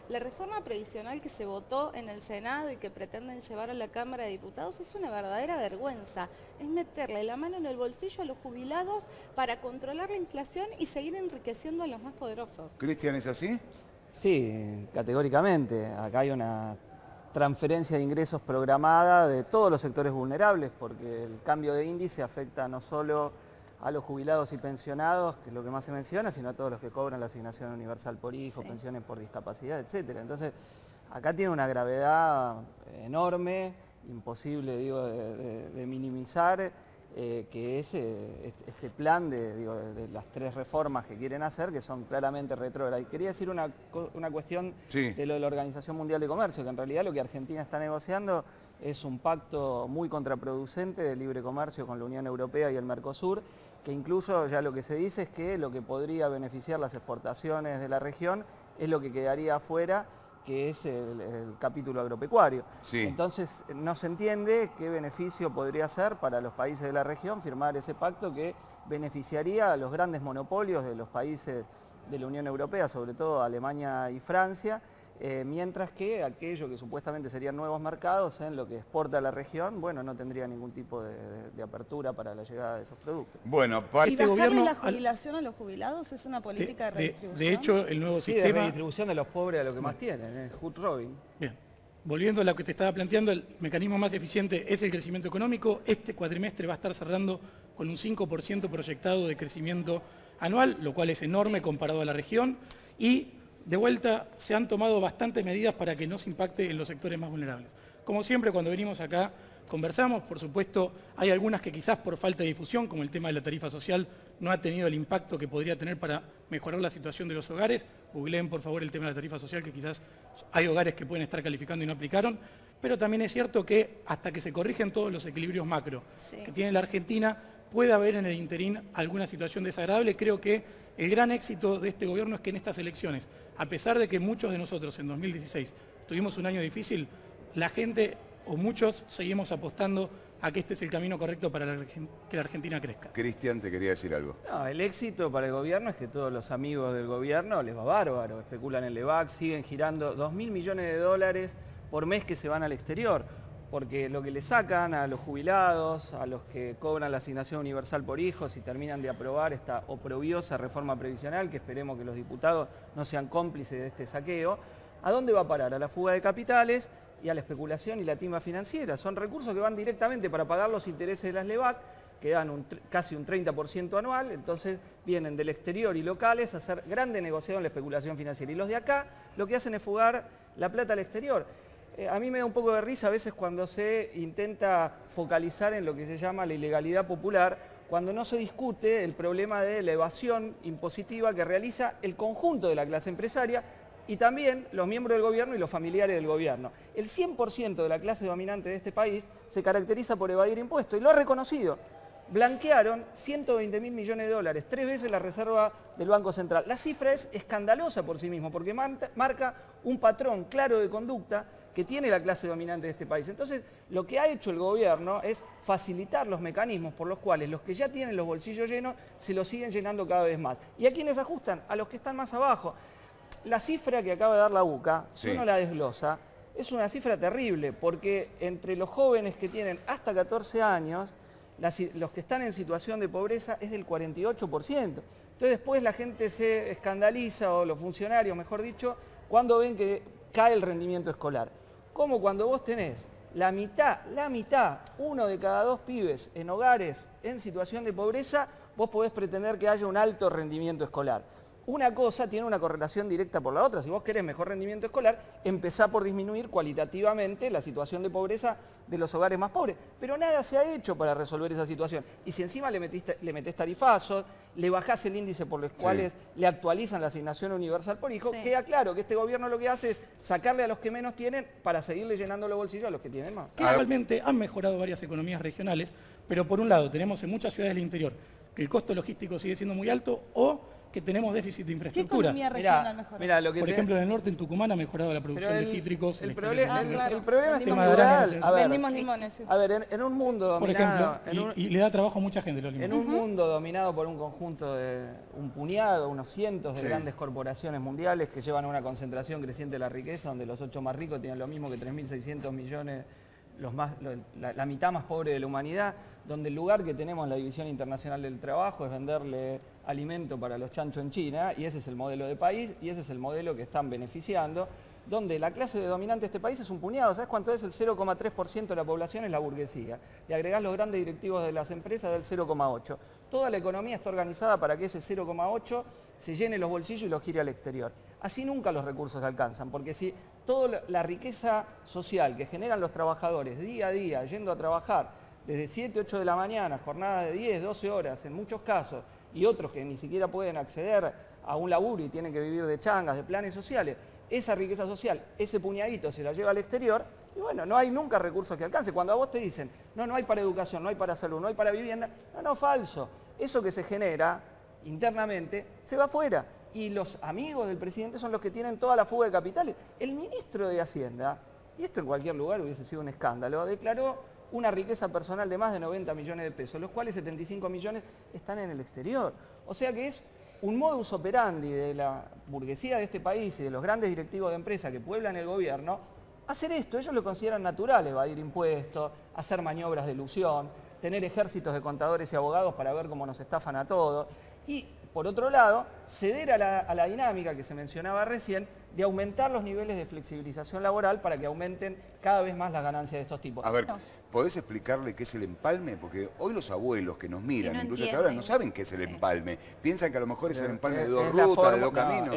La reforma previsional que se votó en el Senado y que pretenden llevar a la Cámara de Diputados es una verdadera vergüenza. Es meterle la mano en el bolsillo a los jubilados para controlar la inflación y seguir enriqueciendo a los más poderosos. Cristian, ¿es así? Sí, categóricamente. Acá hay una transferencia de ingresos programada de todos los sectores vulnerables, porque el cambio de índice afecta no solo a los jubilados y pensionados, que es lo que más se menciona, sino a todos los que cobran la asignación universal por hijo, pensiones por discapacidad, etc. Entonces, acá tiene una gravedad enorme, imposible, digo, de minimizar, que es este plan de las 3 reformas que quieren hacer, que son claramente retrógradas. Y quería decir una cuestión de lo de la Organización Mundial de Comercio, que en realidad lo que Argentina está negociando es un pacto muy contraproducente de libre comercio con la Unión Europea y el Mercosur, que incluso ya lo que se dice es que lo que podría beneficiar las exportaciones de la región es lo que quedaría afuera, que es el capítulo agropecuario. Sí. Entonces no se entiende qué beneficio podría ser para los países de la región firmar ese pacto que beneficiaría a los grandes monopolios de los países de la Unión Europea, sobre todo Alemania y Francia, mientras que aquello que supuestamente serían nuevos mercados en lo que exporta la región, bueno, no tendría ningún tipo de apertura para la llegada de esos productos. Bueno, ¿Y bajarle la jubilación a los jubilados es una política de redistribución? De hecho, el nuevo sistema de redistribución de los pobres a lo que más tienen, Hood Robin. Bien. Volviendo a lo que te estaba planteando, el mecanismo más eficiente es el crecimiento económico. Este cuatrimestre va a estar cerrando con un 5% proyectado de crecimiento anual, lo cual es enorme comparado a la región. Y de vuelta, se han tomado bastantes medidas para que no se impacte en los sectores más vulnerables. Como siempre, cuando venimos acá, conversamos. Por supuesto, hay algunas que quizás por falta de difusión, como el tema de la tarifa social, no ha tenido el impacto que podría tener para mejorar la situación de los hogares. Googleen, por favor, el tema de la tarifa social, que quizás hay hogares que pueden estar calificando y no aplicaron. Pero también es cierto que hasta que se corrigen todos los equilibrios macro que tiene la Argentina, puede haber en el interín alguna situación desagradable. Creo que el gran éxito de este gobierno es que en estas elecciones, a pesar de que muchos de nosotros en 2016 tuvimos un año difícil, la gente o muchos seguimos apostando a que este es el camino correcto para que la Argentina crezca. Cristian, te quería decir algo. No, el éxito para el gobierno es que todos los amigos del gobierno les va bárbaro, especulan en Levac, siguen girando 2.000 millones de dólares por mes que se van al exterior, porque lo que le sacan a los jubilados, a los que cobran la asignación universal por hijos y terminan de aprobar esta oprobiosa reforma previsional, que esperemos que los diputados no sean cómplices de este saqueo, ¿a dónde va a parar? A la fuga de capitales y a la especulación y la timba financiera. Son recursos que van directamente para pagar los intereses de las LEVAC, que dan casi un 30% anual, entonces vienen del exterior y locales a hacer grande negociado en la especulación financiera. Y los de acá lo que hacen es fugar la plata al exterior. A mí me da un poco de risa a veces cuando se intenta focalizar en lo que se llama la ilegalidad popular, cuando no se discute el problema de la evasión impositiva que realiza el conjunto de la clase empresaria y también los miembros del gobierno y los familiares del gobierno. El 100% de la clase dominante de este país se caracteriza por evadir impuestos y lo ha reconocido. Blanquearon 120.000 millones de dólares, 3 veces la reserva del Banco Central. La cifra es escandalosa por sí misma porque marca un patrón claro de conducta que tiene la clase dominante de este país. Entonces, lo que ha hecho el gobierno es facilitar los mecanismos por los cuales los que ya tienen los bolsillos llenos se los siguen llenando cada vez más. ¿Y a quiénes ajustan? A los que están más abajo. La cifra que acaba de dar la UCA, si uno la desglosa, es una cifra terrible, porque entre los jóvenes que tienen hasta 14 años, los que están en situación de pobreza es del 48%. Entonces después la gente se escandaliza, o los funcionarios, mejor dicho, cuando ven que cae el rendimiento escolar. Como cuando vos tenés la mitad, 1 de cada 2 pibes en hogares en situación de pobreza, vos podés pretender que haya un alto rendimiento escolar. Una cosa tiene una correlación directa por la otra. Si vos querés mejor rendimiento escolar, empezá por disminuir cualitativamente la situación de pobreza de los hogares más pobres. Pero nada se ha hecho para resolver esa situación. Y si encima le metés tarifazos, le bajás el índice por los cuales le actualizan la asignación universal por hijo, queda claro que este gobierno lo que hace es sacarle a los que menos tienen para seguirle llenando los bolsillos a los que tienen más. Realmente han mejorado varias economías regionales, pero por un lado tenemos en muchas ciudades del interior que el costo logístico sigue siendo muy alto o que tenemos déficit de ¿Qué infraestructura. economía regional mejora? Mirá, lo que Por ejemplo, en el norte, en Tucumán, ha mejorado la producción de cítricos. el la problema claro. el problema Vendimos estructural. limones. A ver, Vendimos limones, sí. a ver, en un mundo Por dominado... ejemplo, y le da trabajo a mucha gente los En limones. un mundo dominado por un conjunto de un puñado, unos cientos de Sí. grandes corporaciones mundiales que llevan a una concentración creciente de la riqueza, donde los 8 más ricos tienen lo mismo que 3.600 millones, la mitad más pobre de la humanidad, donde el lugar que tenemos en la División Internacional del Trabajo es venderle alimento para los chanchos en China, y ese es el modelo de país, y ese es el modelo que están beneficiando, donde la clase dominante de este país es un puñado. ¿Sabes cuánto es? El 0,3% de la población es la burguesía. Le agregás los grandes directivos de las empresas del 0,8%. Toda la economía está organizada para que ese 0,8% se llene los bolsillos y los gire al exterior. Así nunca los recursos alcanzan, porque si toda la riqueza social que generan los trabajadores día a día, yendo a trabajar desde 7, 8 de la mañana, jornadas de 10, 12 horas en muchos casos, y otros que ni siquiera pueden acceder a un laburo y tienen que vivir de changas, de planes sociales, esa riqueza social, ese puñadito se la lleva al exterior y bueno, no hay nunca recursos que alcance. Cuando a vos te dicen, no hay para educación, no hay para salud, no hay para vivienda, falso. Eso que se genera internamente se va afuera. Y los amigos del presidente son los que tienen toda la fuga de capitales. El ministro de Hacienda, y esto en cualquier lugar hubiese sido un escándalo, declaró una riqueza personal de más de 90 millones de pesos, los cuales 75 millones están en el exterior. O sea que es un modus operandi de la burguesía de este país y de los grandes directivos de empresas que pueblan el gobierno, hacer esto. Ellos lo consideran natural, evadir impuestos, hacer maniobras de ilusión, tener ejércitos de contadores y abogados para ver cómo nos estafan a todos. Y, por otro lado, ceder a la dinámica que se mencionaba recién de aumentar los niveles de flexibilización laboral para que aumenten cada vez más las ganancias de estos tipos. A ver, ¿podés explicarle qué es el empalme? Porque hoy los abuelos que nos miran, no incluso hasta entienden. ahora, no saben qué es el empalme. Piensan que a lo mejor es el empalme de dos Es la rutas, de forma- dos caminos.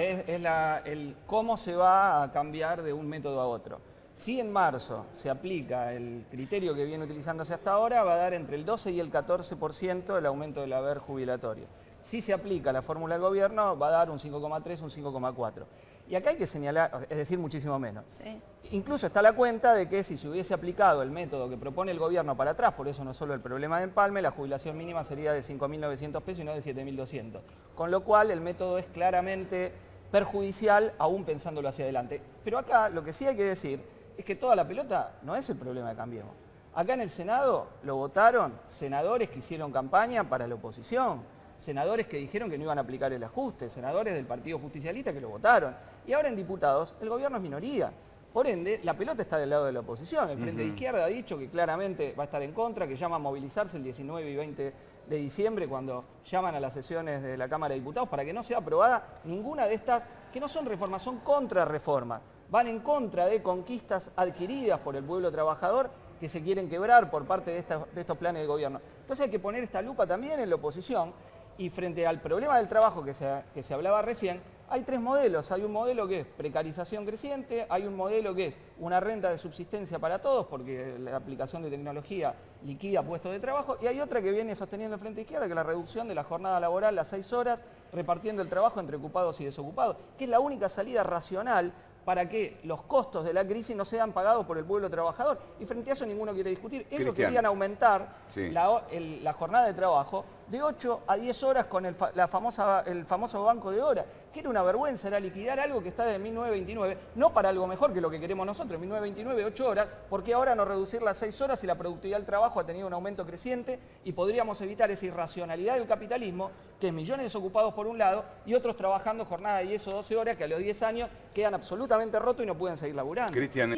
el cómo se va a cambiar de un método a otro. Si en marzo se aplica el criterio que viene utilizándose hasta ahora, va a dar entre el 12 y el 14% el aumento del haber jubilatorio. Si se aplica la fórmula del gobierno, va a dar un 5,3, un 5,4. Y acá hay que señalar, es decir, muchísimo menos. Sí. Incluso está la cuenta de que si se hubiese aplicado el método que propone el gobierno para atrás, por eso no solo el problema de empalme, la jubilación mínima sería de 5.900 pesos y no de 7.200. Con lo cual el método es claramente perjudicial, aún pensándolo hacia adelante. Pero acá lo que sí hay que decir es que toda la pelota no es el problema de Cambiemos. Acá en el Senado lo votaron senadores que hicieron campaña para la oposición, senadores que dijeron que no iban a aplicar el ajuste, senadores del Partido Justicialista que lo votaron. Y ahora en diputados el gobierno es minoría. Por ende, la pelota está del lado de la oposición. El Frente de Izquierda ha dicho que claramente va a estar en contra, que llama a movilizarse el 19 y 20 de diciembre cuando llaman a las sesiones de la Cámara de Diputados para que no sea aprobada ninguna de estas, que no son reformas, son contrarreformas. Van en contra de conquistas adquiridas por el pueblo trabajador que se quieren quebrar por parte de estos planes de gobierno. Entonces hay que poner esta lupa también en la oposición. Y frente al problema del trabajo que se hablaba recién, hay tres modelos. Hay un modelo que es precarización creciente, hay un modelo que es una renta de subsistencia para todos, porque la aplicación de tecnología liquida puestos de trabajo, y hay otra que viene sosteniendo el Frente Izquierda, que es la reducción de la jornada laboral a 6 horas, repartiendo el trabajo entre ocupados y desocupados, que es la única salida racional para que los costos de la crisis no sean pagados por el pueblo trabajador. Y frente a eso ninguno quiere discutir. Ellos Cristian. querían aumentar Sí. la jornada de trabajo de 8 a 10 horas con el famoso banco de horas, que era una vergüenza, era liquidar algo que está desde 1929, no para algo mejor que lo que queremos nosotros, 1929, 8 horas, porque ahora no reducir las 6 horas y la productividad del trabajo ha tenido un aumento creciente y podríamos evitar esa irracionalidad del capitalismo, que es millones de desocupados por un lado y otros trabajando jornada de 10 o 12 horas que a los 10 años quedan absolutamente rotos y no pueden seguir laburando. Cristian,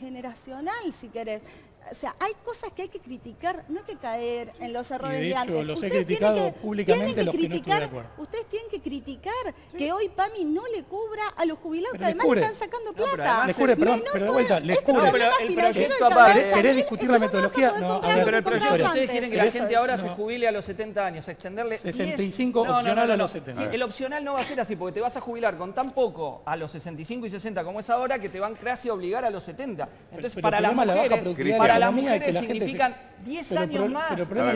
Generacional, si querés. O sea, hay cosas que hay que criticar, no hay que caer en los errores de de hecho, antes. los he Ustedes criticado tienen públicamente tienen los que no estuve de criticar- acuerdo. Ustedes tienen que criticar que hoy PAMI no le cubra a los jubilados, Pero que les además cubre. le están sacando pero plata. además Les cubre, perdón, No pero de pueden- vuelta, les este cubre. problema El financiero proyecto del aparte- canal ¿Querés Yanil discutir es la que no vas a metodología? poder No, comprar a ver, lo que Pero el proyecto, comprabas ustedes antes. quieren que la Eso gente es, ahora no. se jubile a los 70 años, extenderle 65 10. opcional a los 70. Sí, el opcional no va a ser así, porque te vas a jubilar con tan poco a los 65 y 60 como es ahora, que te van casi a obligar a los 70. Entonces, pero para el las problema es la baja mujeres, productividad para de la las economía y que mujeres la gente se- significan 10 Pero el años más. problema